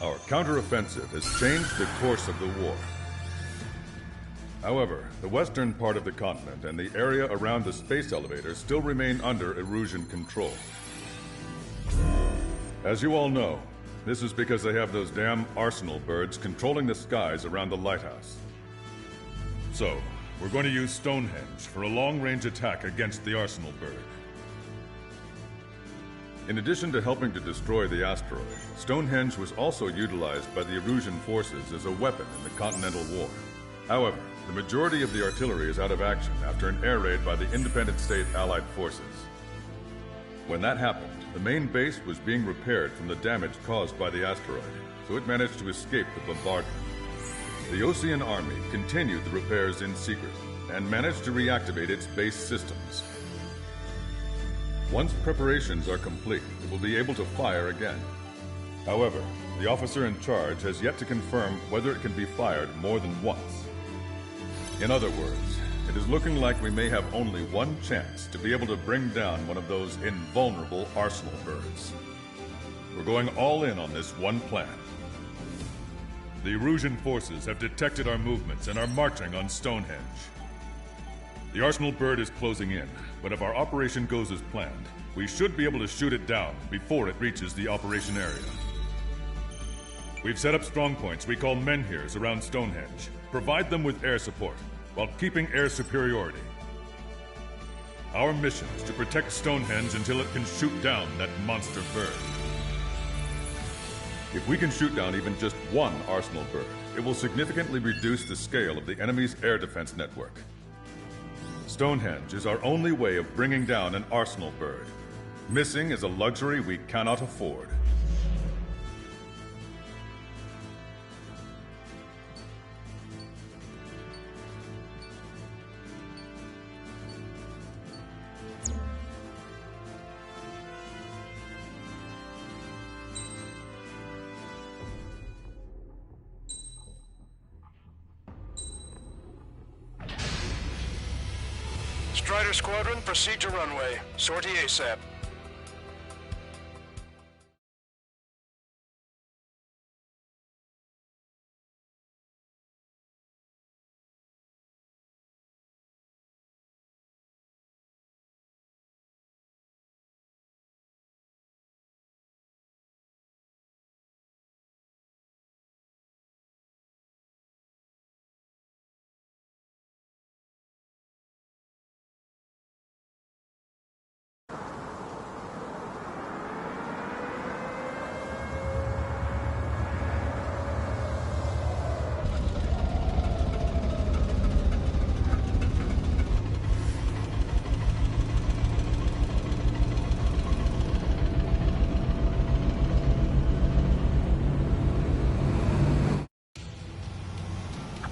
Our counteroffensive has changed the course of the war. However, the western part of the continent and the area around the space elevator still remain under Erusian control. As you all know, this is because they have those damn arsenal birds controlling the skies around the lighthouse. So, we're going to use Stonehenge for a long-range attack against the arsenal bird. In addition to helping to destroy the asteroid, Stonehenge was also utilized by the Erusian forces as a weapon in the Continental War. However, the majority of the artillery is out of action after an air raid by the independent state Allied forces. When that happened, the main base was being repaired from the damage caused by the asteroid, so it managed to escape the bombardment. The Ocean Army continued the repairs in secret and managed to reactivate its base systems. Once preparations are complete, it will be able to fire again. However, the officer in charge has yet to confirm whether it can be fired more than once. In other words, it is looking like we may have only one chance to be able to bring down one of those invulnerable arsenal birds. We're going all in on this one plan. The Erusian forces have detected our movements and are marching on Stonehenge. The arsenal bird is closing in, but if our operation goes as planned, we should be able to shoot it down before it reaches the operation area. We've set up strongpoints we call menhirs around Stonehenge. Provide them with air support, while keeping air superiority. Our mission is to protect Stonehenge until it can shoot down that monster bird. If we can shoot down even just one arsenal bird, it will significantly reduce the scale of the enemy's air defense network. Stonehenge is our only way of bringing down an arsenal bird. Missing is a luxury we cannot afford. Strider Squadron, proceed to runway. Sortie ASAP.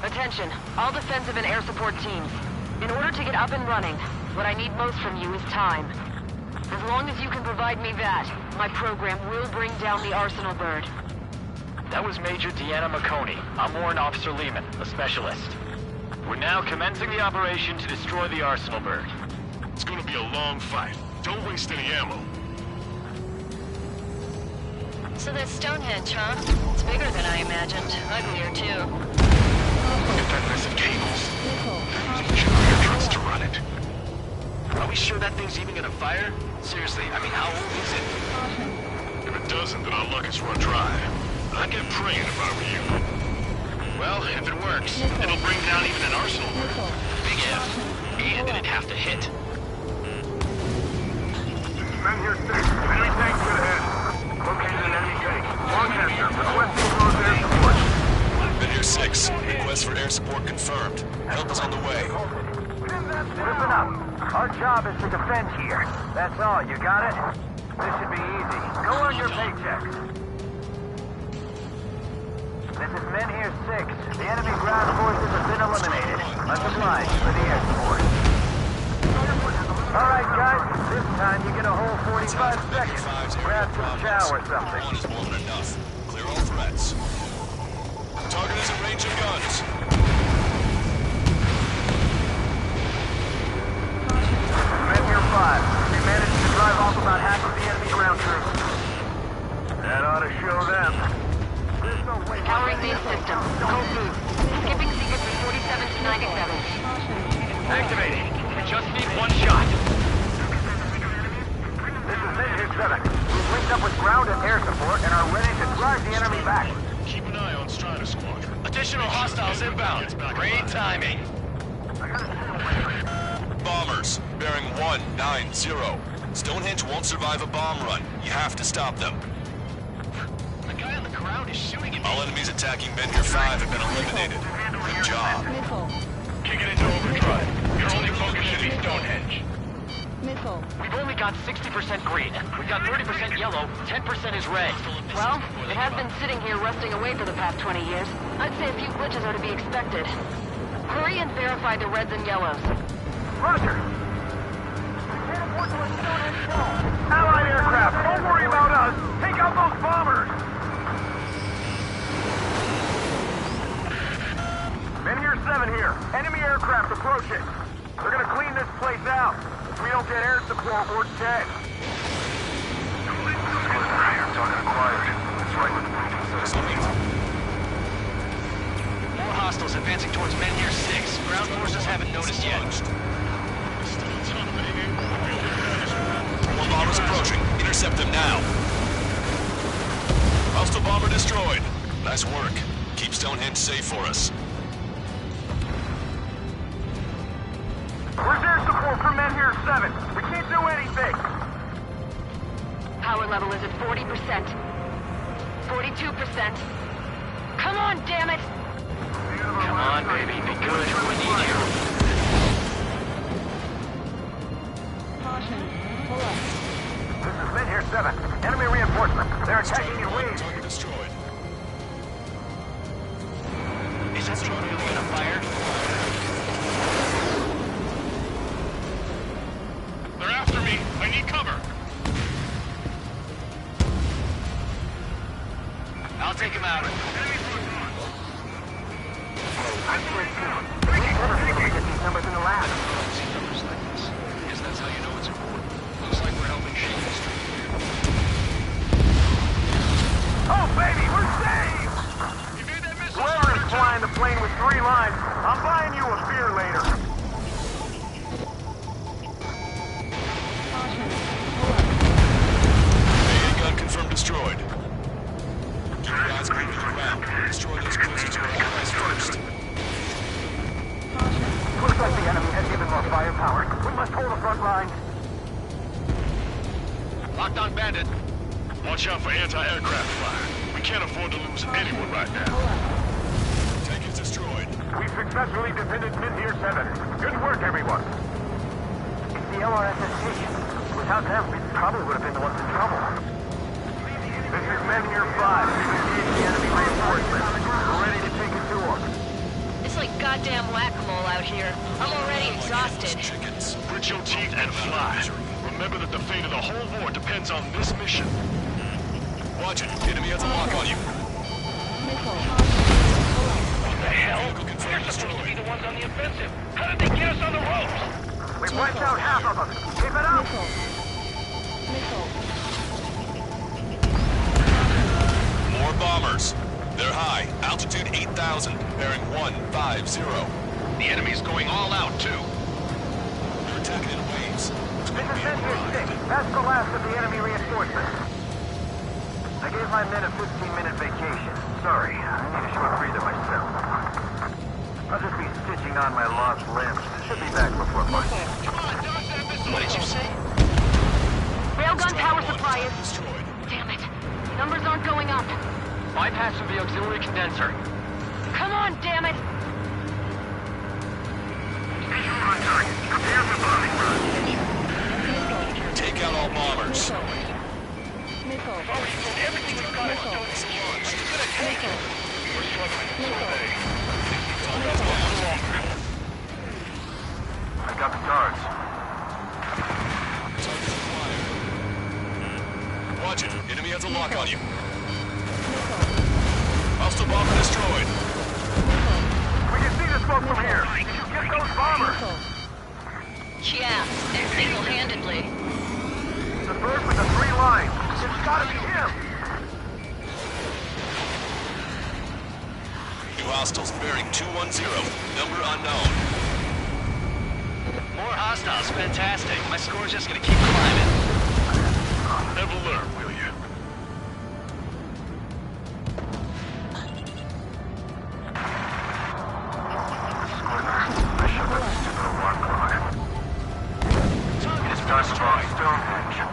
Attention, all defensive and air support teams. In order to get up and running, what I need most from you is time. As long as you can provide me that, my program will bring down the arsenal bird. That was Major Deanna McConey. I'm Warrant Officer Lehman, a specialist. We're now commencing the operation to destroy the arsenal bird. It's gonna be a long fight. Don't waste any ammo. So that's Stonehenge, huh? It's bigger than I imagined. Uglier, too. Look at that mess of cables. They're using generator trucks to run it. Are we sure that thing's even gonna fire? Seriously, I mean, how old is it? If it doesn't, then our luck is run dry. I'd get praying if I were you. Well, if it works, it'll bring down even an arsenal bird. Big if. And it'd have to hit. Men here 6. Enemy tank to the head. Located an enemy tank. Lancaster, requesting close air support. Men here 6. Request for air support confirmed. Help is on the way. Listen up. Our job is to defend here. That's all. You got it? This should be easy. Go on your paychecks. This is Men here 6. The enemy ground forces have been eliminated. Much obliged for the air support. All right, guys. This time you get a whole 45 seconds. Grab some chow or something. One is more than enough. Clear all threats. Target is in range of guns. Men here 5. We managed to drive off about half of the enemy ground troops. That ought to show them. Powering main system. Code blue. Skipping sequence from 47 to 97. Activating. We just need one shot. This is Midget 7. We've linked up with ground and air support and are ready to drive the enemy back. Keep an eye on Strider Squad. Additional hostiles inbound. Great timing. Bombers, bearing 190. Stonehenge won't survive a bomb run. You have to stop them. The guy on the ground is shooting at me. All enemies attacking Menhir 5 have been eliminated. Good job. Kick it into overdrive. Your only focus should be Stonehenge. We've only got 60% green. We've got 30% yellow, 10% is red. Well, it has been sitting here rusting away for the past 20 years. I'd say a few glitches are to be expected. Hurry and verify the reds and yellows. Roger. Allied aircraft, don't worry about us. Take out those bombers. Menhir 7 here. Enemy aircraft approaching. They're gonna clean this place out. If we don't get air support, we're dead. Talking quiet. That's right with the briefing system. More hostiles advancing towards Menhir 6. Ground forces haven't noticed yet. More bombers approaching. Intercept them now. Hostile bomber destroyed. Nice work. Keep Stonehenge safe for us. Where's air support for Menhir 7? We can't do anything. Power level is at 40%. 42%. Come on, damn it! Come on, baby. Be good. We need you. This is Menhir 7. Enemy reinforcement. They're attacking in waves. Target destroyed. Is that thing really gonna fire? They're after me. I need cover. I'll take him out. Never been able to get these numbers in the lab. See numbers like this. Guess that's how you know it's important. Looks like we're helping shape the street here. Oh, baby, we're saved! Whoever is flying the plane with 3 lines, I'm buying you a beer later. AA gun confirmed destroyed. Keep your eyes moving around. Destroy those closest to our allies first. Looks like the enemy has even more firepower. We must hold the front line. Locked on bandit. Watch out for anti-aircraft fire. We can't afford to lose anyone right now. Tank is destroyed. We successfully defended Menhir 7. Good work, everyone. It's the LRSS station. Without them, we probably would have been the ones in trouble. This is Menhir 5. We've engaged the enemy reinforcements. We're ready to take it to them. It's like goddamn whack-a-mole out here. I'm already exhausted. Chickens. Grit your teeth and fly. Remember that the fate of the whole war depends on this mission. Watch it. Enemy has a lock on you. What the hell? We're supposed to be the ones on the offensive. How did they get us on the ropes? We've wiped out half of them. Keep it up. More bombers. They're high. Altitude 8,000. Bearing 150. The enemy's going all out, too. They're attacking in waves. This is Menhir 6. That's the last of the enemy reinforcements. I gave my men a 15-minute vacation. Sorry, I need a short breather myself. I'll just be stitching on my lost limbs. Should be back before lunch. What did you say? Railgun power supply is... Destroyed. Damn it. Numbers aren't going up. Bypass from the auxiliary condenser. Come on, damn it! Take out all bombers. Everything we've got is still launched. It's gonna take it. We're struggling to survey. I got the guards. Target acquired. Watch it. Enemy has a lock on you. Hostile bomber destroyed. We can see the smoke from here. Get those bombers. Yeah, they're single-handedly. The bird with the 3 lines. It's gotta be him. hostiles bearing 210, number unknown. More hostiles, fantastic. My score's just gonna keep climbing. Never learn, will you?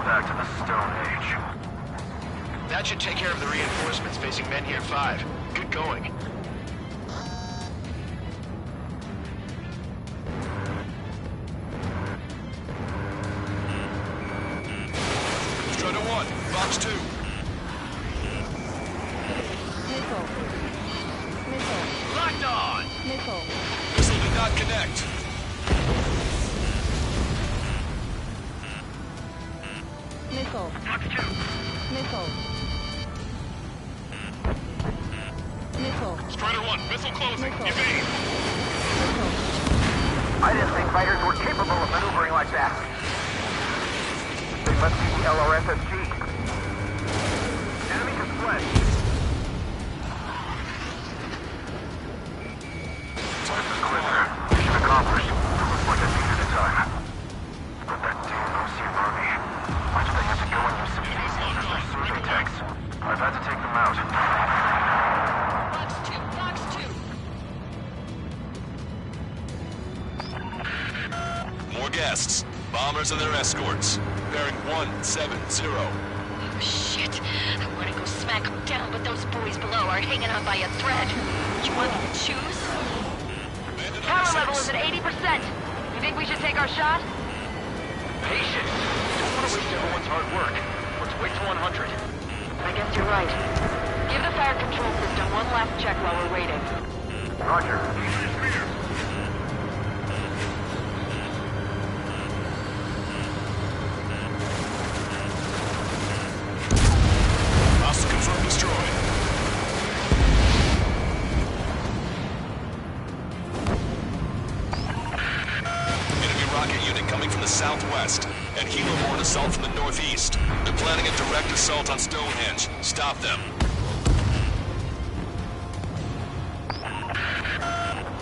Back to the Stone Age. That should take care of the reinforcements facing Menhir 5. Good going. Strider 1, Box 2. Missile. Missile. Locked on! Missile. Missile did not connect. Missile. Box 2. Missile. Missile. Strider 1, missile closing. Missile. Evade. Missile. I didn't think fighters were capable of maneuvering like that. They must be the LRSSG. Enemy has fled. This is clear. Mission accomplished. Looks like I needed a time. But that damn OC army. Why do they have to go and use civilians as their survey tanks? I've had to take them out. Box 2, Box 2. More guests. Bombers and their escorts. Bearing 170. Oh, shit. I want to go smack them down, but those boys below are hanging on by a thread. You want me to choose? Power level is at 80%. You think we should take our shot? Patience. Don't want to waste everyone's hard work. Let's wait till 100. I guess you're right. Give the fire control system one last check while we're waiting. Roger. Hostile confirmed destroyed. Enemy rocket unit coming from the southwest, and helo-borne assault from the northeast. They're planning a direct assault on Stonehenge. Stop them.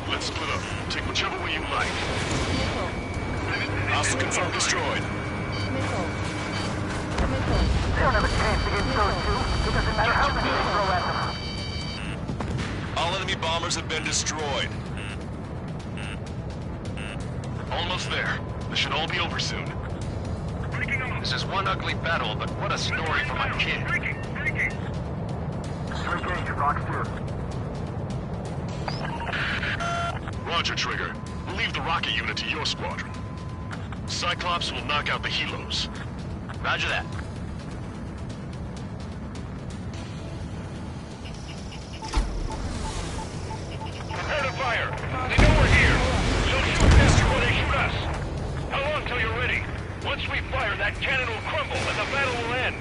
Let's split up. Take whichever way you like. Missile. Hostile confirmed destroyed. Missile. Missile. They don't have a chance against those two. It doesn't matter how many they throw at them. All enemy bombers have been destroyed. Almost there. This should all be over soon. This is one ugly battle, but what a story for my kid. Engage, Box 2. Roger, Trigger. We'll leave the rocket unit to your squadron. Cyclops will knock out the helos. Roger that. Prepare to fire. They know we're here. We'll shoot faster before they shoot us. How long till you're ready? Once we fire, that cannon will crumble and the battle will end.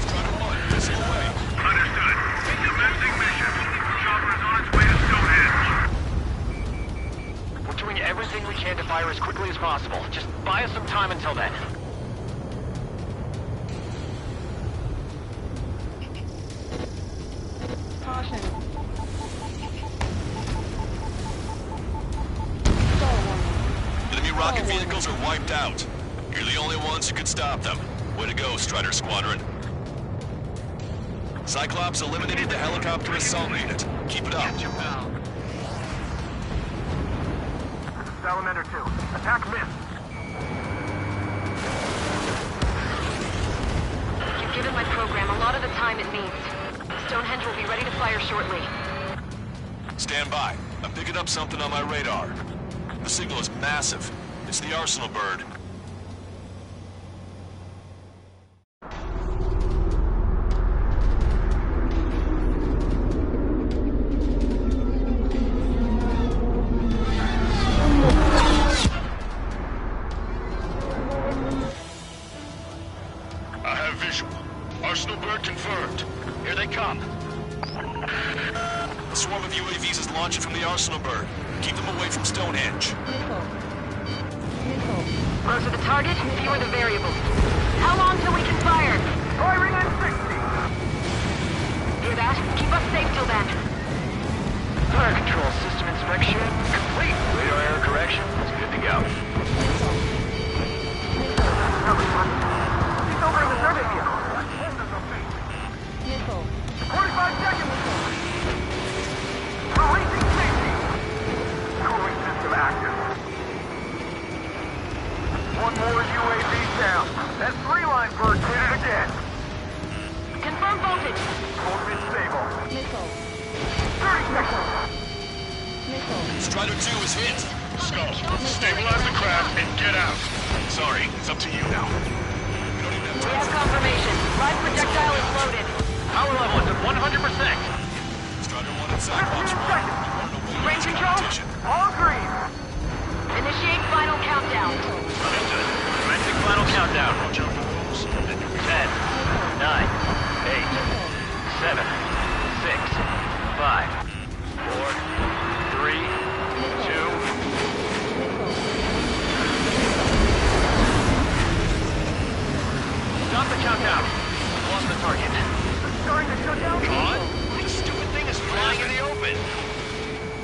Strider 1, missile away. Understood. Commencing mission. Chopper is on its way to Stonehenge. We're doing everything we can to fire as quickly as possible. Just buy us some time until then. Caution. Enemy rocket vehicles are wiped out. You're the only ones who could stop them. Way to go, Strider Squadron. Cyclops eliminated the helicopter assault unit. Keep it up. Salamander 2. Attack missed. You've given my program a lot of the time it needs. Stonehenge will be ready to fire shortly. Stand by. I'm picking up something on my radar. The signal is massive. It's the Arsenal bird. I have visual. Arsenal bird confirmed. Here they come. A swarm of UAVs is launching from the Arsenal bird. Keep them away from Stonehenge. Missile. Missile. Closer the target, fewer the variables. How long till we can fire? Firing at 60. Hear that? Keep us safe till then. advantage. Cold stable. Missile. 30 seconds. Missile. Strider 2 is hit. Skull, stabilize the craft and get out. Sorry, it's up to you now. We don't even have We time have for confirmation. Live projectile is loaded. Power level is at 100%. Strider 1 and Cyclops 1. Range control? All green. Initiate final countdown. Understood. Commencing final countdown. 10, 9, 8, 7, 6, 5, 4, 3, 2. Stop the countdown. Lost the target. Starting to shut down. God, this stupid thing is flying in the open.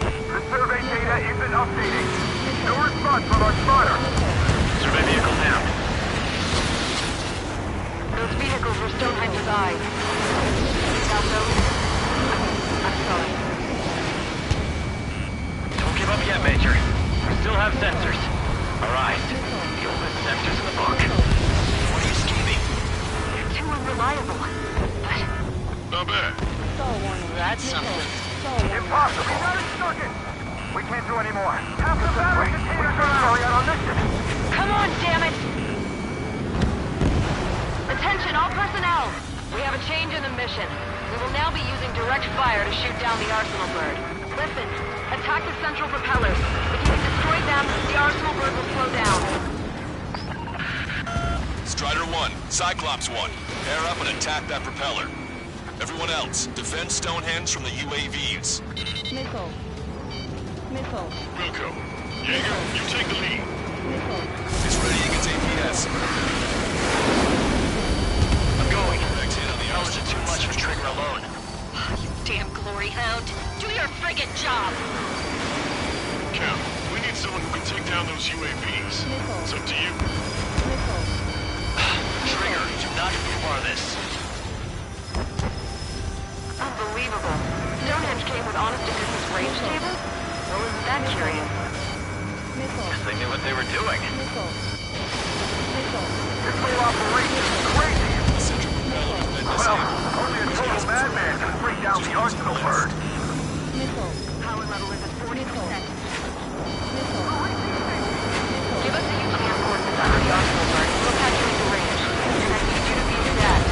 The survey data isn't updating. No response from our spotter. Survey vehicle down. Those vehicles were Stonehenge's eyes. Without those, I'm sorry. Don't give up yet, Major. We still have sensors. Our eyes. The oldest sensors in the book. What are you scheming? They're too unreliable. But Not bad. Stall warning. That's something. Stall warning. Impossible. Circuit. We can't do any more. Half the battery containers are carry out our mission. come on, damn it! Attention, all personnel! We have a change in the mission. We will now be using direct fire to shoot down the Arsenal bird. Listen, attack the central propellers. If you can destroy them, the Arsenal bird will slow down. Strider 1, Cyclops 1. Pair up and attack that propeller. Everyone else, defend Stonehenge from the UAVs. Missile. Missile. Wilco, Jaeger, you take the lead. Missile. It's ready against APS. I'm going. Next hit on the Powers are too much for Trigger alone. You damn glory hound. Do your friggin' job. Cap, we need someone who can take down those UAVs. It's up to you. Missile. Trigger, do not be part of this. Unbelievable. Stonehenge came with honest-to-goodness range tables? Or wasn't that curious? Missile. They knew what they were doing. Missile. Missile. This whole operation is crazy. The central propeller has been Well, disabled. only a total madman can bring down the Arsenal bird. Missile. Power level is at 40%. Missile. Give us the UTM coordinates under the Arsenal bird. We'll patch you into range. And I need you to be stat.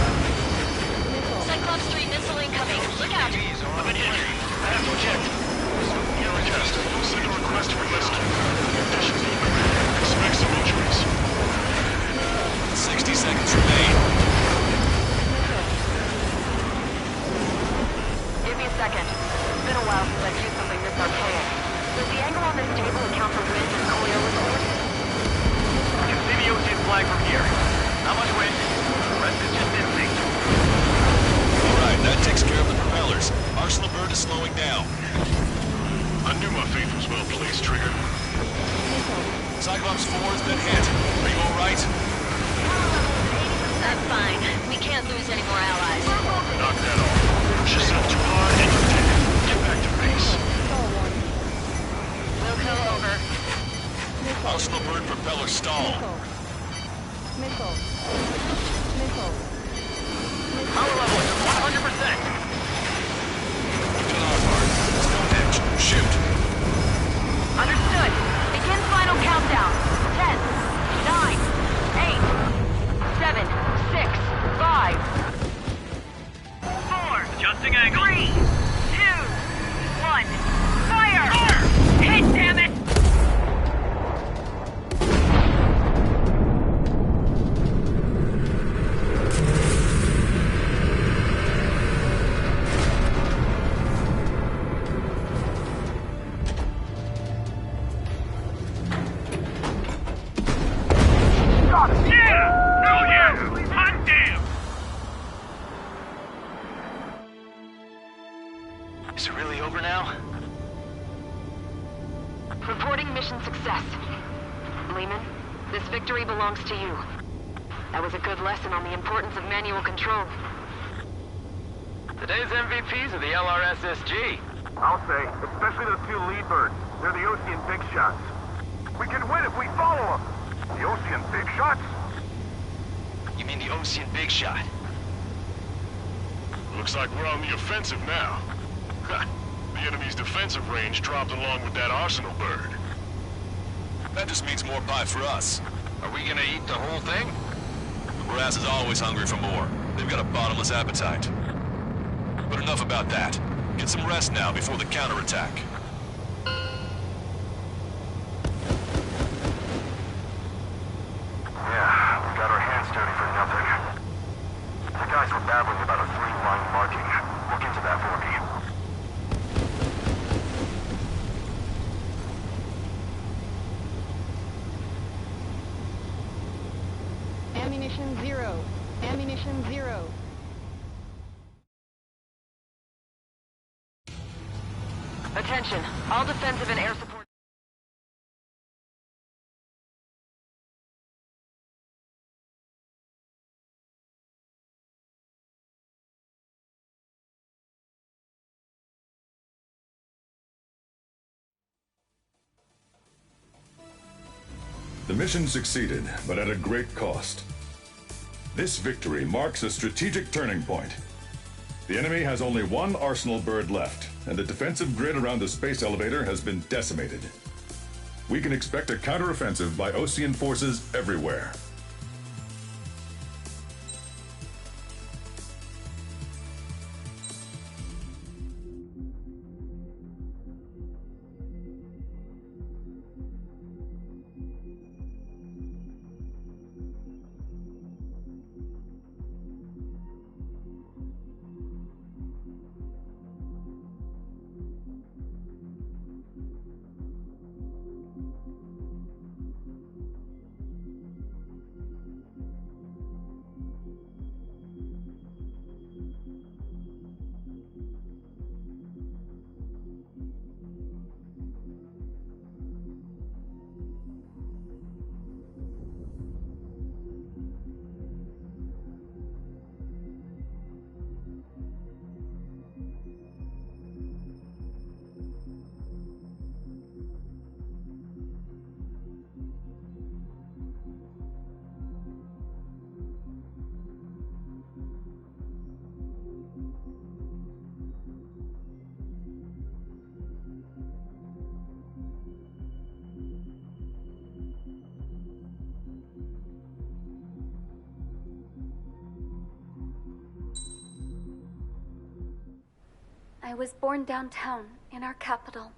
Missile. Cyclops 3 missile incoming. Look out. I've been hit. I have to eject. Test. Send a request for rescue. Conditions evac. Expect some injuries. 60 seconds remain. Give me a second. It's been a while since I've used something this archaic. Does the angle on this table account for wind and Coriolis force? I can see the ocean flag from here. Not much wind. The rest is just instinct. Alright, that takes care of the propellers. Arsenal bird is slowing down. I knew my faith was well placed, Trigger. Cyclops 4 has been hit. Are you alright? I'm fine. We can't lose any more allies. Knock that off. Push yourself too hard and you're dead. Get back to base. Stall warning. Wilco over. Missile. Arsenal bird propeller stalled. Missile. Missile. Missile. Power level is at 100%. Captain Arvard, Stonehenge, shoot. Understood. Begin final countdown. 10, 9, 8, 7, 6, 5, 4, Adjusting angle. 3, 2, 1. Fire! Hit, damn it! Yeah! Hell yeah! Hot damn! Is it really over now? Reporting mission success. Lehman, this victory belongs to you. That was a good lesson on the importance of manual control. Today's MVPs are the LRSSG. I'll say, especially those two lead birds. They're the Ocean big shots. We can win if we follow them. The Ocean big shots? You mean the Ocean Big Shot? Looks like we're on the offensive now. The enemy's defensive range dropped along with that arsenal bird. That just means more pie for us. Are we gonna eat the whole thing? The brass is always hungry for more. They've got a bottomless appetite. But enough about that. Get some rest now before the counterattack. Yeah, we got our hands dirty for nothing. The guys were babbling about a three-line marking. Look into that for me. Ammunition 0. Ammunition 0. Attention, all defensive and air support. The mission succeeded, but at a great cost. This victory marks a strategic turning point. The enemy has only one arsenal bird left, and the defensive grid around the space elevator has been decimated. We can expect a counteroffensive by Osean forces everywhere. I was born downtown, in our capital.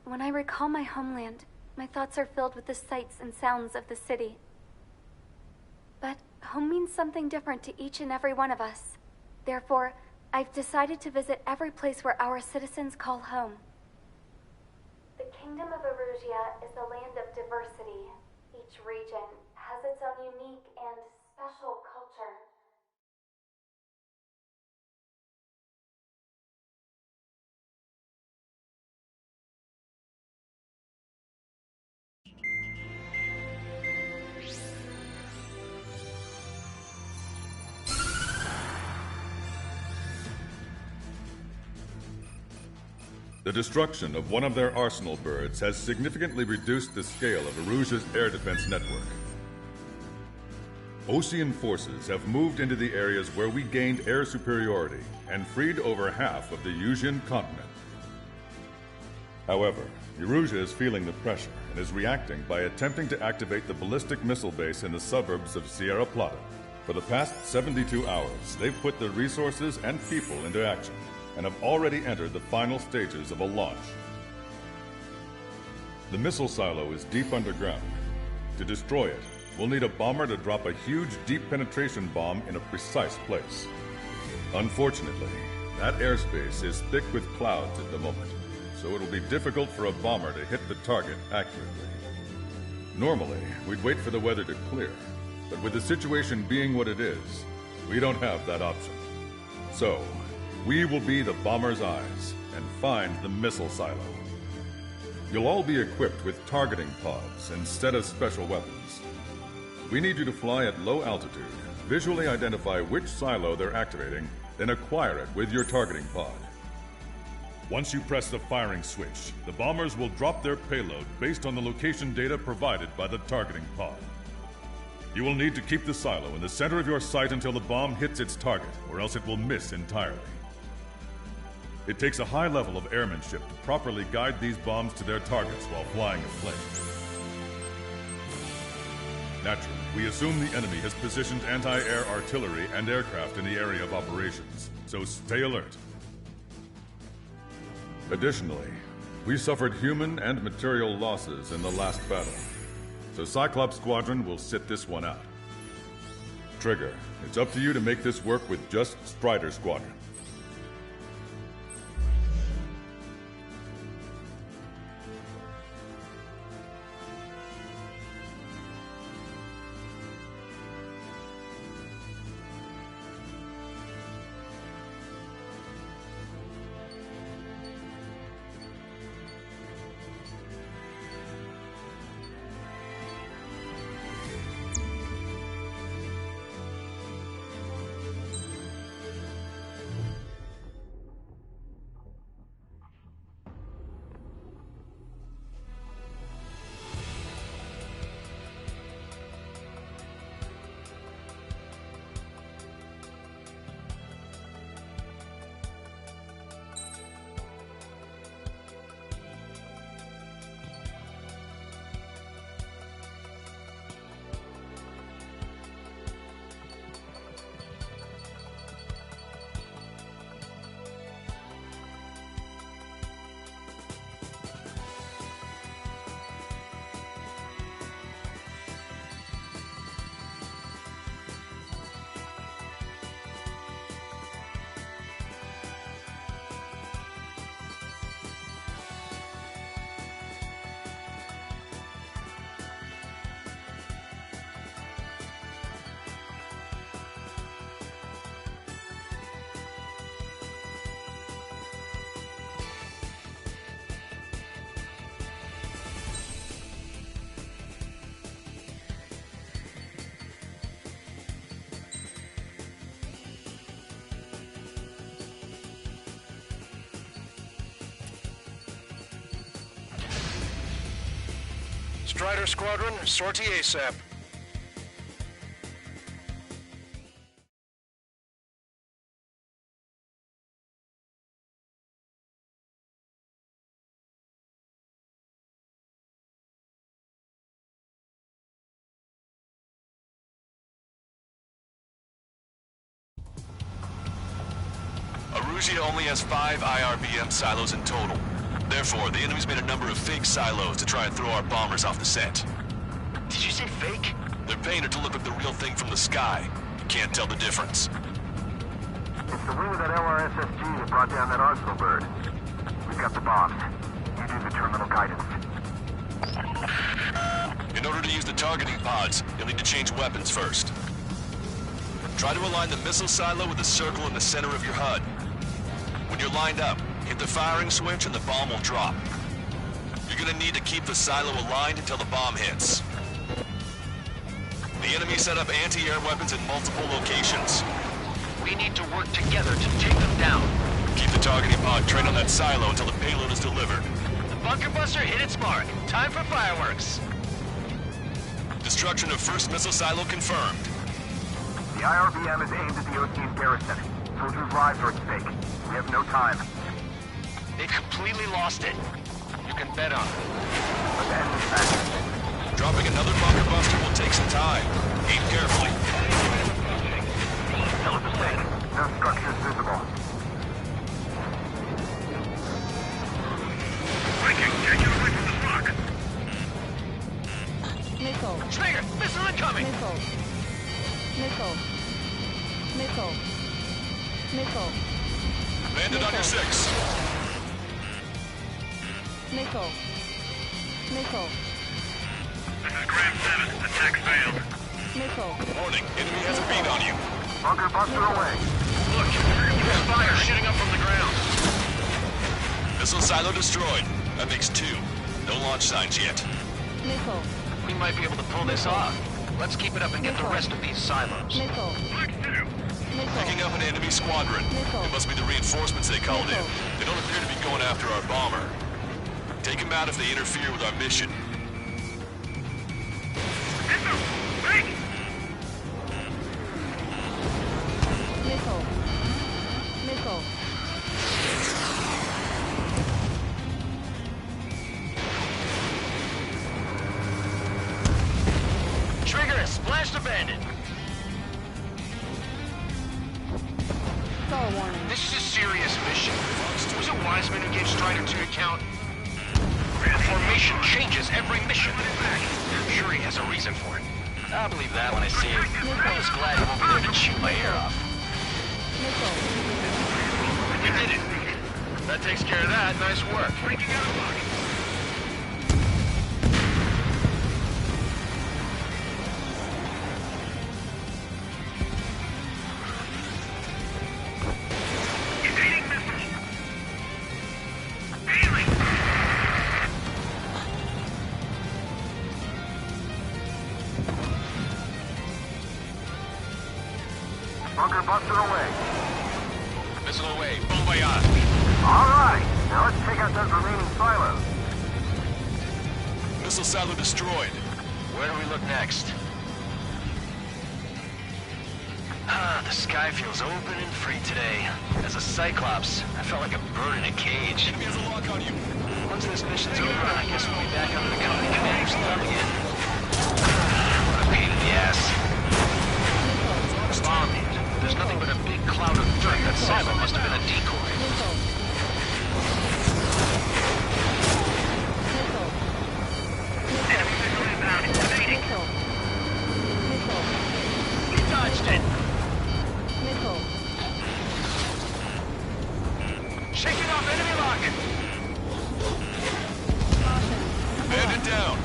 When I recall my homeland, my thoughts are filled with the sights and sounds of the city. But home means something different to each and every one of us. Therefore, I've decided to visit every place where our citizens call home. The Kingdom of Erusia is a land of diversity. Each region has its own unique and special culture. The destruction of one of their arsenal birds has significantly reduced the scale of Erusia's air defense network. Osean forces have moved into the areas where we gained air superiority and freed over half of the Eusian continent. However, Erusia is feeling the pressure and is reacting by attempting to activate the ballistic missile base in the suburbs of Sierra Plata. For the past 72 hours, they've put their resources and people into action and have already entered the final stages of a launch. The missile silo is deep underground. To destroy it, we'll need a bomber to drop a huge deep penetration bomb in a precise place. Unfortunately, that airspace is thick with clouds at the moment, so it'll be difficult for a bomber to hit the target accurately. Normally, we'd wait for the weather to clear, but with the situation being what it is, we don't have that option. So, we will be the bomber's eyes and find the missile silo. You'll all be equipped with targeting pods instead of special weapons. We need you to fly at low altitude, visually identify which silo they're activating, then acquire it with your targeting pod. Once you press the firing switch, the bombers will drop their payload based on the location data provided by the targeting pod. You will need to keep the silo in the center of your sight until the bomb hits its target, or else it will miss entirely. It takes a high level of airmanship to properly guide these bombs to their targets while flying aflame. Naturally, we assume the enemy has positioned anti-air artillery and aircraft in the area of operations, so stay alert. Additionally, we suffered human and material losses in the last battle, so Cyclops Squadron will sit this one out. Trigger, it's up to you to make this work with just Strider Squadron. Strider Squadron, sortie ASAP. Aruzia only has 5 IRBM silos in total. Therefore, the enemy's made a number of fake silos to try and throw our bombers off the scent. Did you say fake? They're painted to look like the real thing from the sky. You can't tell the difference. It's the wing of that LRSSG that brought down that Arsenal bird. We've got the bombs. You do the terminal guidance. In order to use the targeting pods, you'll need to change weapons first. Try to align the missile silo with the circle in the center of your HUD. When you're lined up, hit the firing switch and the bomb will drop. You're gonna need to keep the silo aligned until the bomb hits. The enemy set up anti-air weapons in multiple locations. We need to work together to take them down. Keep the targeting pod trained on that silo until the payload is delivered. The bunker buster hit its mark. Time for fireworks. Destruction of first missile silo confirmed. The IRBM is aimed at the Ocean garrison. Soldiers' lives are at stake. We have no time. They completely lost it. You can bet on it. But the enemy's back. Dropping another bunker buster will take some time. Aim carefully. That was a mistake. No structures visible. Breaking! Get you away from the rock! Missile. Trigger! Missile incoming! Missile. Missile. Missile. Missile. Landed on your 6. Missile. Missile. This is Graham 7. Attack failed. Missile. Warning, enemy has a bead on you. Bunker buster away. Look, there's fire shooting up from the ground. Missile silo destroyed. That makes 2. No launch signs yet. Missile. We might be able to pull this off. Let's keep it up and get the rest of these silos. Missile. Missile. Picking up an enemy squadron. Missile. It must be the reinforcements they called in. Missile. They don't appear to be going after our bomber. Take them out if they interfere with our mission. Power warning. This is a serious mission. Was it Wiseman who gave Strider 2 account? The formation changes every mission. I'm sure he has a reason for it. I'll believe that when I see it. I'm just glad he won't be there to shoot my ear off. Missile. We did it. That takes care of that. Nice work. Breaking out of luck. Bunker buster away. Missile away. Bon voyage. All right. Now let's take out those remaining silos. Missile silo destroyed. Where do we look next? The sky feels open and free today. As a Cyclops, I felt like a bird in a cage. Enemy has a lock on you. Once this mission's over, I guess we'll be back under the company commander's thumb again. What a pain in the ass. Bomb hit. There's nothing but a big cloud of dirt. That silo must have been a decoy. Missile. Missile. Enemy missile inbound. Evading. Missile. Missile. We dodged it. Missile. Shaking off enemy lock. Caution. Bandit down.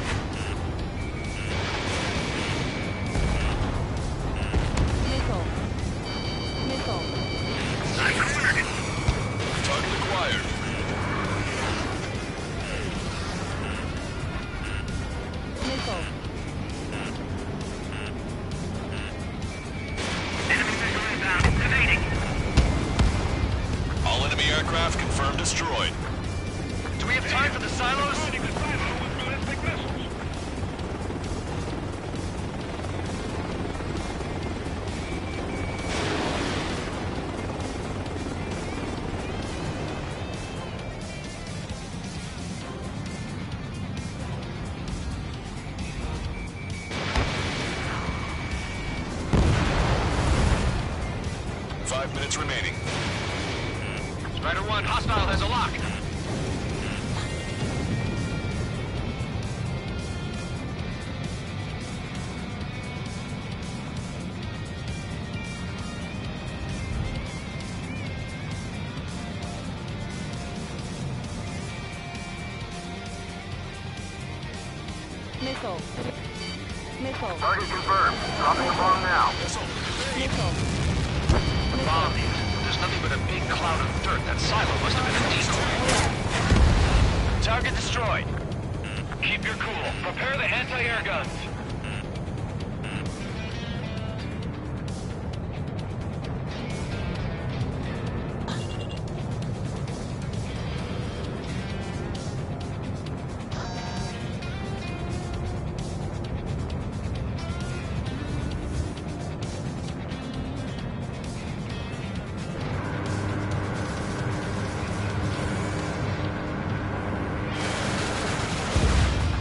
Missile. Missile. I'm cornered. Target acquired. Missile. Enemy missile inbound. Evading. All enemy aircraft confirmed destroyed. Do we have time for the silos? Surrounding the silo with ballistic missiles. Five minutes remaining. Strider 1, hostile has a lock. Missile. Missile. Target confirmed. Dropping the bomb now. Missile. Bomb hit. There's nothing but a big cloud of dirt. That silo must have been a decoy. Target destroyed. Keep your cool. Prepare the anti-air guns.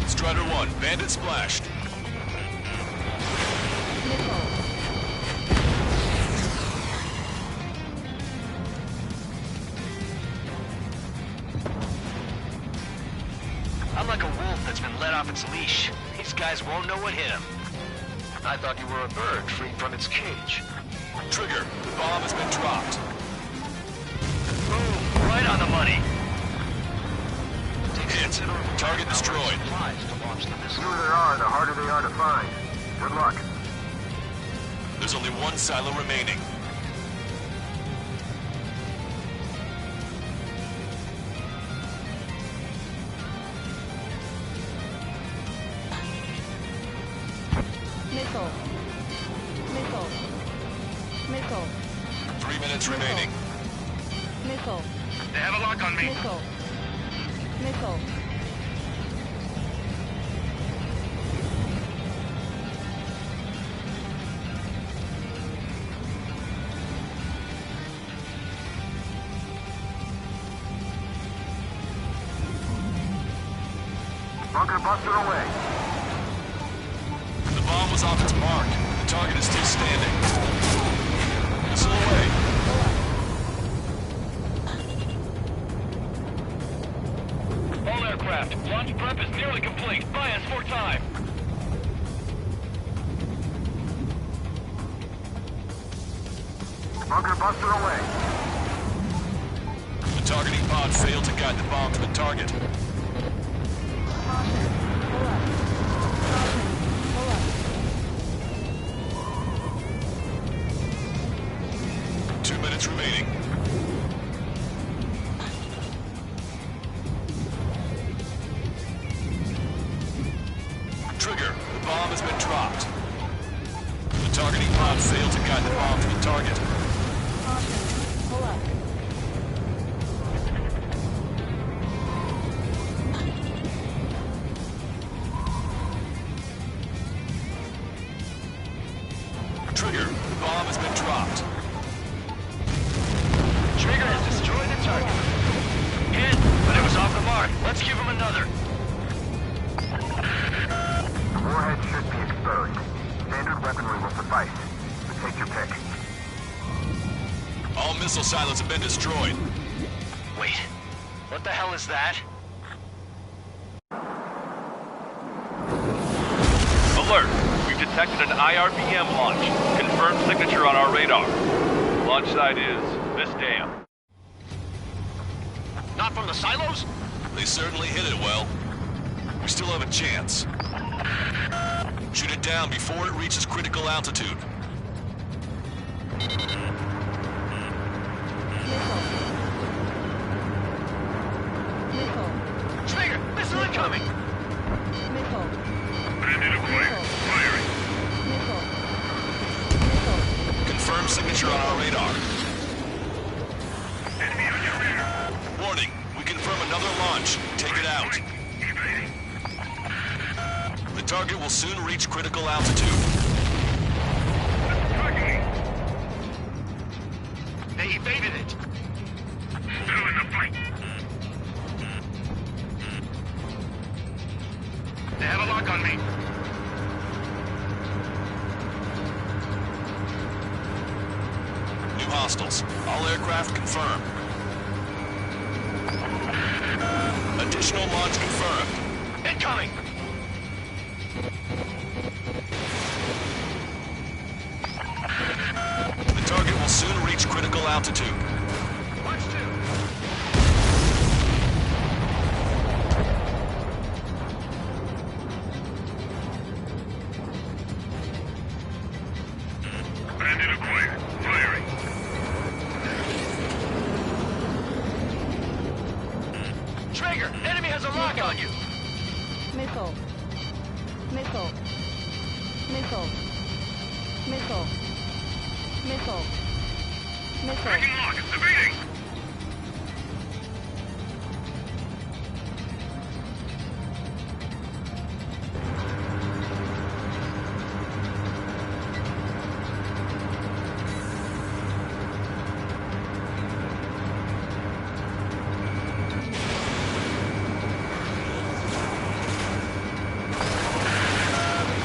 Strider 1, bandit splashed. Missile. I'm like a wolf that's been let off its leash. These guys won't know what hit him. I thought you were a bird freed from its cage. Trigger, the bomb has been dropped. Boom, right on the money. Hit. Target destroyed. Supplies to launch the The missile. fewer there are, the harder they are to find. Good luck. There's only one silo remaining. Missile. Missile. Missile. 3 minutes remaining. Missile. They have a lock on me. Missile. Missile. Bunker buster away. The bomb was off its mark. The target is still standing. Missile away. Bunker buster away. The targeting pod failed to guide the bomb to the target. Caution. Pull up. Caution. Pull up. 2 minutes remaining. Trigger, the bomb has been dropped. The targeting pod failed to guide the bomb to the target. Caution. Pull up. Trigger, the bomb has been dropped. Trigger has destroyed the target. Hit, but it was off the mark. Let's give him another. The warhead should be exposed. Standard weaponry will suffice. But take your pick. All missile silos have been destroyed. Wait, what the hell is that? Alert! We've detected an IRBM launch. Confirmed signature on our radar. Launch site is this dam. Not from the silos? They certainly hit it well. We still have a chance. Shoot it down before it reaches critical altitude. Missile. Trigger, missile incoming! Missile. Bandit acquired. Firing. Missile. Missile. Confirmed signature on our radar. Enemy on your rear. Warning, we confirm another launch. Take it out. Evading. The target will soon reach critical altitude. Tracking me. They evaded it. Still in the fight. They have a lock on me. New hostiles. All aircraft confirmed. Additional launch confirmed. Incoming! The target will soon reach critical altitude. Watch two. Bandit acquired. Firing. Trigger, enemy has a lock on you. Missile. Missile. Missile. Missile. Missile. Missile. Breaking lock. Evading.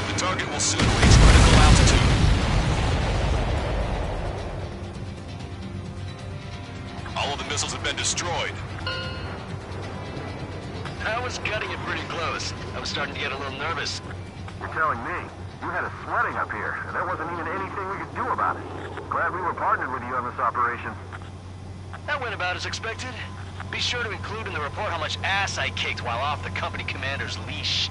The target will soon reach critical altitude. All of the missiles have been destroyed. I was cutting it pretty close. I was starting to get a little nervous. You're telling me you had a sledding up here, and there wasn't even anything we could do about it. Glad we were partnered with you on this operation. That went about as expected. Be sure to include in the report how much ass I kicked while off the company commander's leash.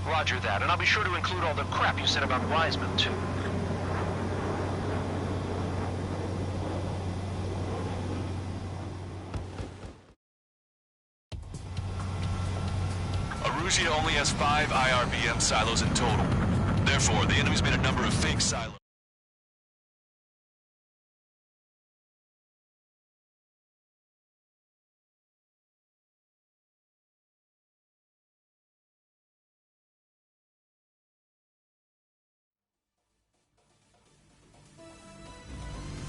Roger that, and I'll be sure to include all the crap you said about Wiseman, too. Arusia only has 5 IRBM silos in total. Therefore, the enemy's made a number of fake silos.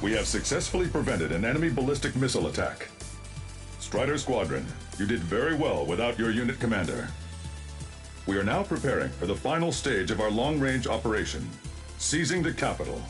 We have successfully prevented an enemy ballistic missile attack. Strider Squadron, you did very well without your unit commander. We are now preparing for the final stage of our long-range operation, seizing the capital.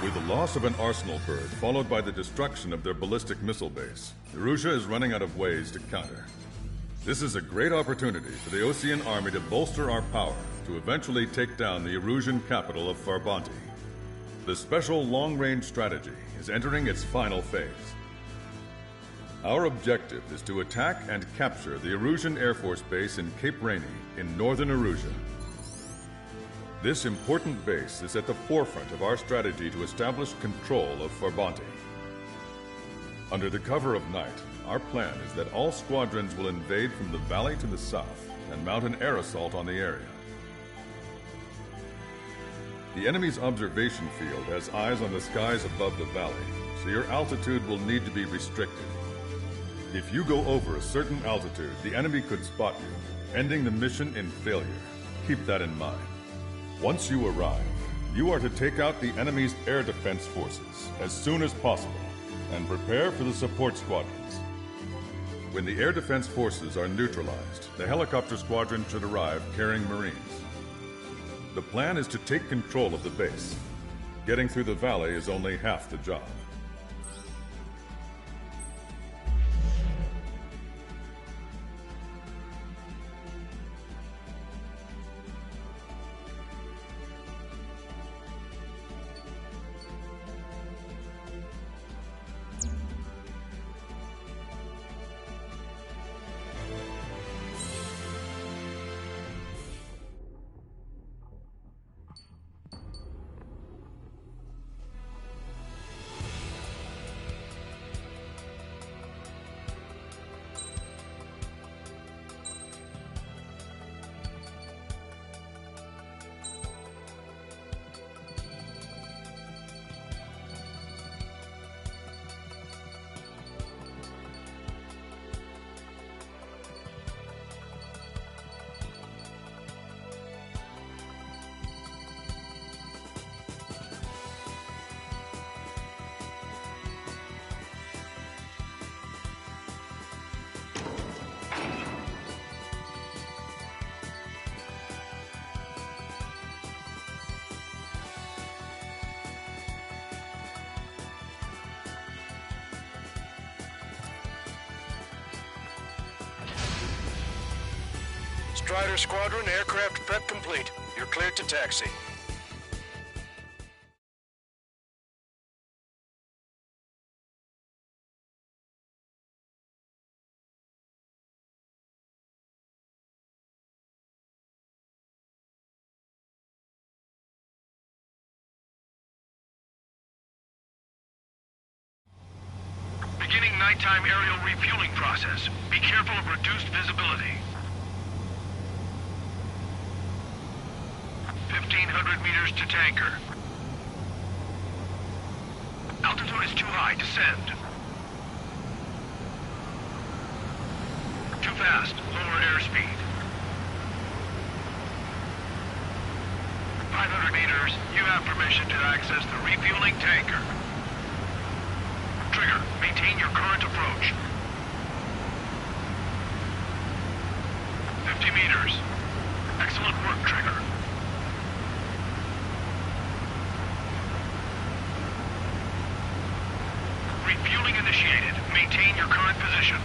With the loss of an arsenal bird, followed by the destruction of their ballistic missile base, Erussia is running out of ways to counter. This is a great opportunity for the Osean army to bolster our power to eventually take down the Erusian capital of Farbanti. The special long-range strategy is entering its final phase. Our objective is to attack and capture the Erusian Air Force Base in Cape Rainy in northern Erussia. This important base is at the forefront of our strategy to establish control of Farbanti. Under the cover of night, our plan is that all squadrons will invade from the valley to the south and mount an air assault on the area. The enemy's observation field has eyes on the skies above the valley, so your altitude will need to be restricted. If you go over a certain altitude, the enemy could spot you, ending the mission in failure. Keep that in mind. Once you arrive, you are to take out the enemy's air defense forces as soon as possible and prepare for the support squadrons. When the air defense forces are neutralized, the helicopter squadron should arrive carrying Marines. The plan is to take control of the base. Getting through the valley is only half the job. Strider Squadron, aircraft prep complete. You're cleared to taxi. Beginning nighttime aerial refueling process. Be careful of reduced visibility. 1,500 meters to tanker. Altitude is too high. Descend. Too fast. Lower airspeed. 500 meters. You have permission to access the refueling tanker. Trigger, maintain your current approach. 50 meters. Excellent work, Trigger. Refueling initiated. Maintain your current position.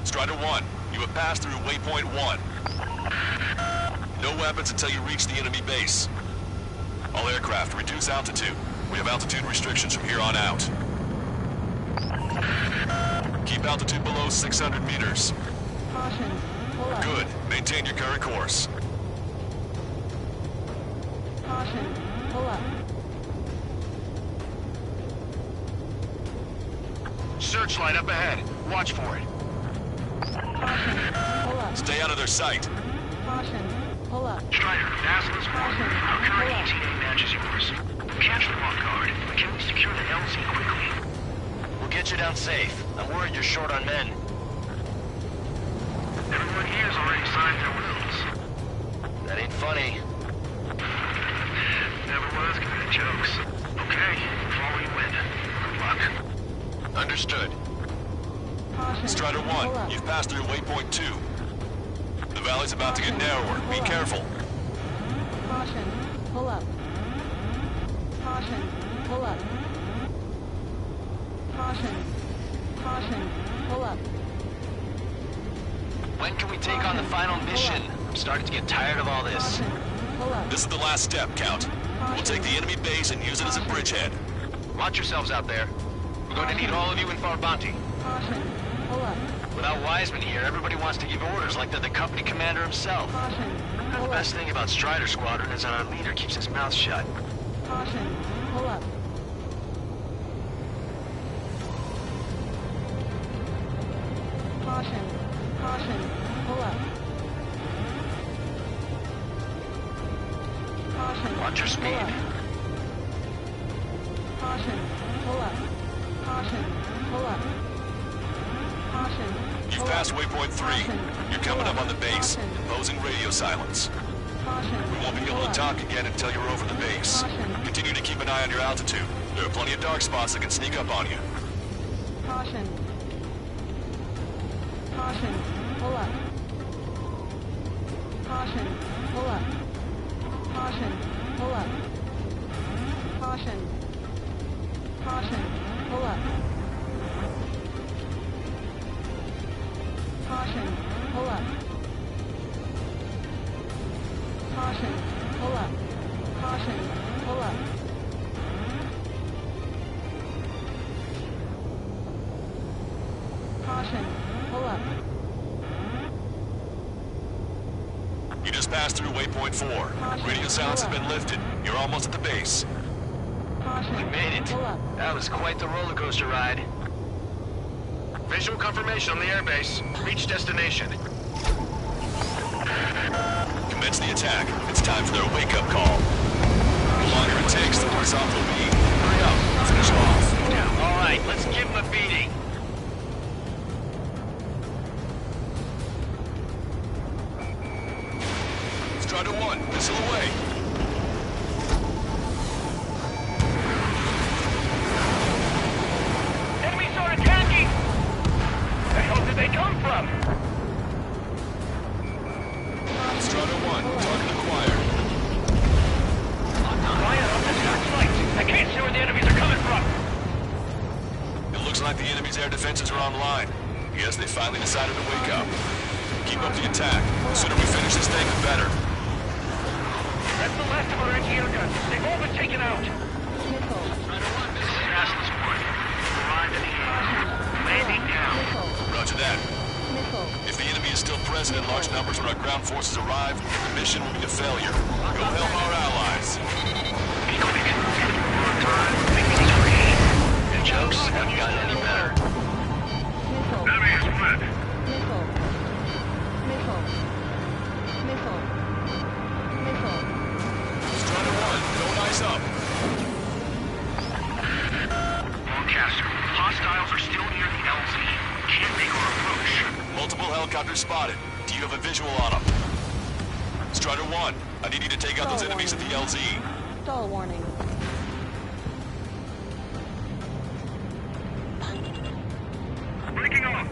Strider 1, you have passed through waypoint 1. No weapons until you reach the enemy base. All aircraft, reduce altitude. We have altitude restrictions from here on out. Keep altitude below 600 meters. Caution. Pull up. Good. Maintain your current course. Caution. Pull up. Searchlight up ahead. Watch for it. Caution. Pull up. Stay out of their sight. Caution. Pull up. Strider, Dazzle is Caution. Our current Pull up. ETA matches yours. Catch them off guard. Can we secure the LZ quickly? We'll get you down safe. I'm worried you're short on men. Everyone here has already signed their wills. That ain't funny. Never was good at jokes. Okay, follow you in. Good luck. Understood. Caution. Strider Pull 1, up. you've passed through waypoint 2. The valley's about to get narrower. Be careful. Caution. Pull up. Caution. Pull up. Caution. Caution. Pull up. When can we take on the final mission? I'm starting to get tired of all this. Caution. Pull up. This is the last step, Count. We'll take the enemy base and use it as a bridgehead. Watch yourselves out there. We're going to need all of you in Farbanti. Caution. Pull up. Without Wiseman here, everybody wants to give orders like they're the company commander himself. Caution. The Pull best up. thing about Strider Squadron is that our leader keeps his mouth shut. Caution. Pull up. Caution. Caution. Pull up. Caution. Watch your Pull speed. up. Caution. Pull up. Caution. Pull up. Caution. You've Pull passed up. waypoint 3. Caution. You're coming Pull up on the base, Caution. imposing radio silence. Caution. We won't be able Pull to up. talk again until you're over the base. Caution. Continue to keep an eye on your altitude. There are plenty of dark spots that can sneak up on you. Caution. Caution. Pull up. Caution. Pull up. Caution. Pull up. Caution. Caution. Pull up. Caution. Pull up. Caution. Pull up. Caution. Pull up. Caution. Pull up. You just passed through waypoint 4. Radio silence has been lifted. You're almost at the base. Caution. We made it. Pull up. That was quite the roller coaster ride. Visual confirmation on the airbase. Reach destination. Commence the attack. It's time for their wake-up call. The longer it takes, the worse off they'll be. Hurry up. Finish them off. All right, let's give him a beating. Strider 1, missile away. Enemies are attacking! The hell did they come from? Strider 1, target acquired. Quiet on this dark light. I can't see where the enemies are coming from. It looks like the enemy's air defenses are online. Yes, they finally decided to wake up. Keep up the attack. The sooner we finish this thing, the better. That's the last of our anti-air guns. They've all been taken out. Missile. Strider 1, this is Ashley's point. Arrived at the landing down. Missile. Roger that. Missile. If the enemy is still present in large numbers when our ground forces arrive, the mission will be a failure. Go help our allies. Be quick. On time. Make things free. Your jokes haven't gotten any better. Missile. Enemy is split. Missile. Missile. Missile. Missile. Strider 1, don't ice up. Broadcaster, hostiles are still near the LZ. Can't make our approach. Multiple helicopters spotted. Do you have a visual on them? Strider 1, I need you to take out those enemies at the LZ. Stall warning. Breaking off.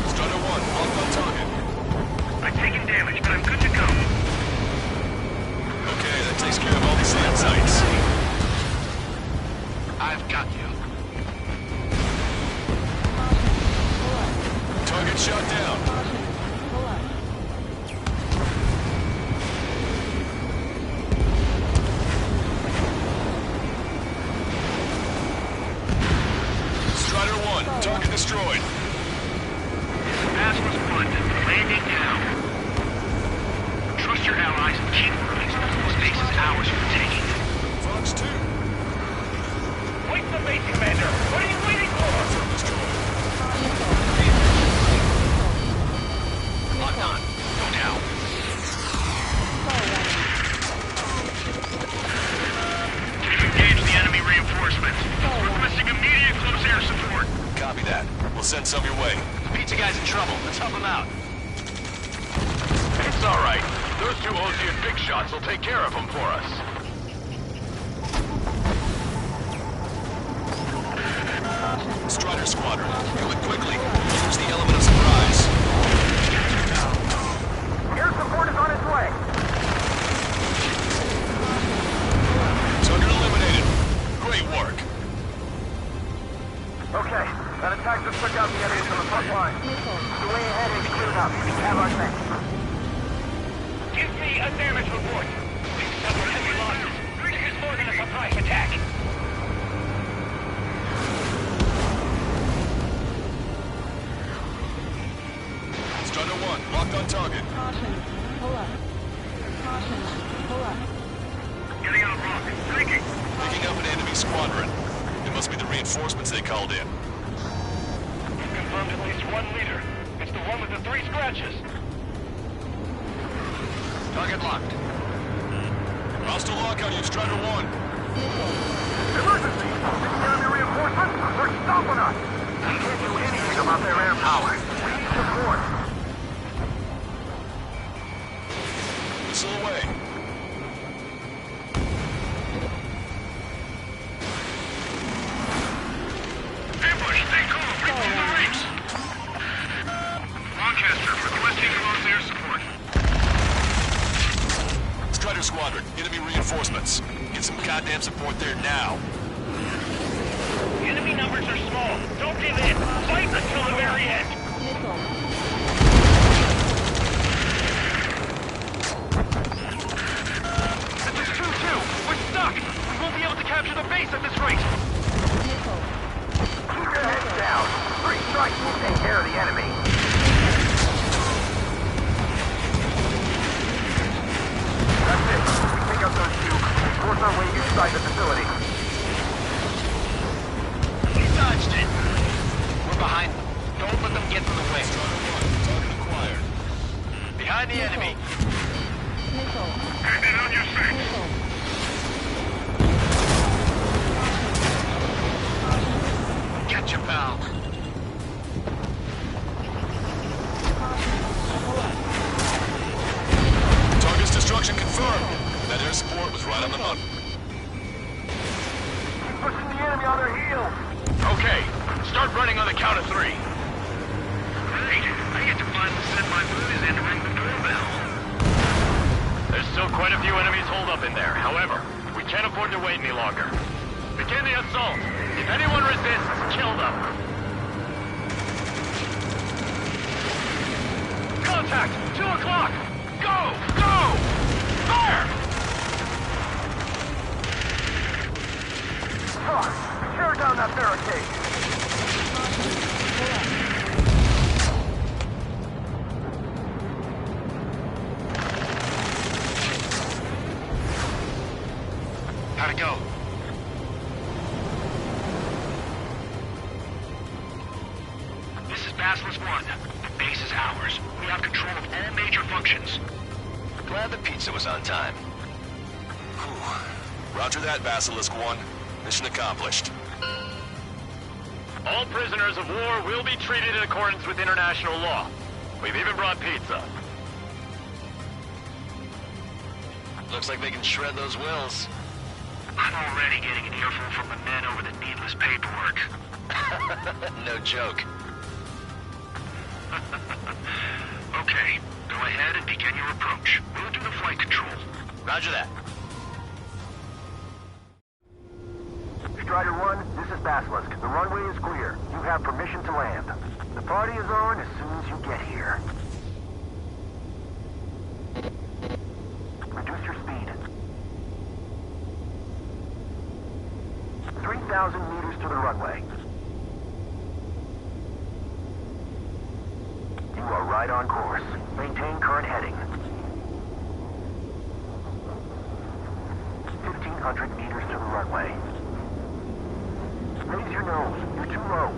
Strider 1, locked on target. I'm taking damage, but I'm good to go. Okay, that takes care of all the sand sites. I've got you. Target shot down. Caution. Pull up. Strider 1, target destroyed. Pass was won. Landing down. Trust your allies and keep moving. This base is ours for the taking. Fox 2. Wait the base, Commander. What are you waiting for? Destroyed. Missile. Locked on. Go down. Stall warning. Engage the enemy reinforcements. Requesting immediate close air support. Copy that. We'll send some your way. The pizza guy's in trouble. Let's help him out. It's all right. Those two Ozian big shots will take care of them for us. Strider Squadron, do it quickly. Use the element of surprise. Air support is on its way. Target eliminated. Great work. Okay, that attack just took out the enemies on the front line. The way ahead is cleared up. We have our next. Give me a damage report. We've suffered heavy losses. This is more than a surprise attack. Strider 1, locked on target. Caution. Pull up. Caution. Pull up. Getting on a block. Taking. Picking up an enemy squadron. It must be the reinforcements they called in. We've confirmed at least one leader. It's the one with the 3 scratches. Target locked. Hostile lock on you, Strider 1. Emergency! Enemy reinforcements are stopping us! We can't do anything about their air power. We need support. Missile away. Ambush, stay calm. Repeat the ranks. Lancaster, requesting close air support. Strider Squadron, enemy reinforcements. Get some goddamn support there now. Enemy numbers are small. Don't give in. Fight until the very end. This is 2-2. We're stuck. We won't be able to capture the base at this rate. Keep your heads down. 3 strikes will take care of the enemy. That's it. We pick up those 2. Force our way inside the facility. We dodged it. We're behind them. Don't let them get in the way. Target acquired. Behind the enemy. Missile. Get on your feet. Missile. Catch you, pal. Target's destruction confirmed. That air support was right on the money. Pushing the enemy on their heels. Okay, start running on the count of 3. Right. I get to finally send my boys in to ring the doorbell. There's still quite a few enemies holed up in there. However, we can't afford to wait any longer. Begin the assault. If anyone resists, kill them. Contact! 2 o'clock! Go! Go! Fire! Tear down that barricade. How'd it go? This is Basilisk 1. The base is ours. We have control of all major functions. Glad the pizza was on time. Whew. Roger that, Basilisk 1. Mission accomplished. All prisoners of war will be treated in accordance with international law. We've even brought pizza. Looks like they can shred those wills. I'm already getting an earful from the men over the needless paperwork. No joke. Okay, go ahead and begin your approach. We'll do the flight control. Roger that. Strider 1, this is Basilisk. The runway is clear. You have permission to land. The party is on as soon as you get here. Reduce your speed. 3,000 meters to the runway. You are right on course. Maintain current heading. 1,500 meters to the runway. Raise your nose. You're too low.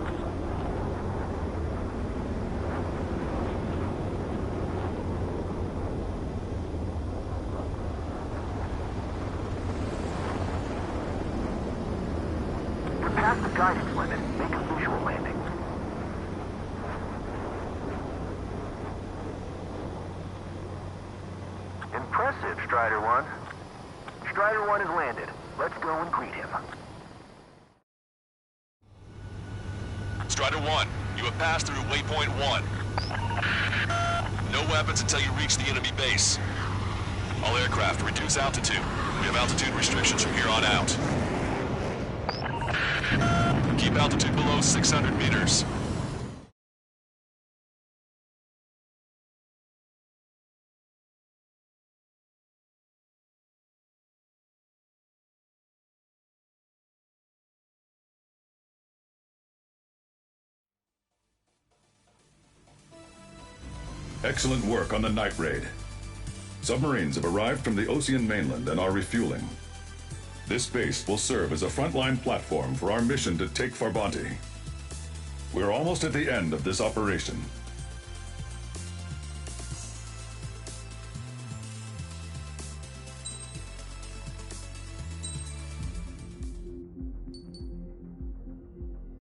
You're past the guidance limit. Make a visual landing. Impressive, Strider 1. Strider 1 has landed. Let's go and greet him. Strider 1, you have passed through waypoint 1. No weapons until you reach the enemy base. All aircraft, reduce altitude. We have altitude restrictions from here on out. Keep altitude below 600 meters. Excellent work on the night raid. Submarines have arrived from the Ocean mainland and are refueling. This base will serve as a frontline platform for our mission to take Farbanti. We're almost at the end of this operation.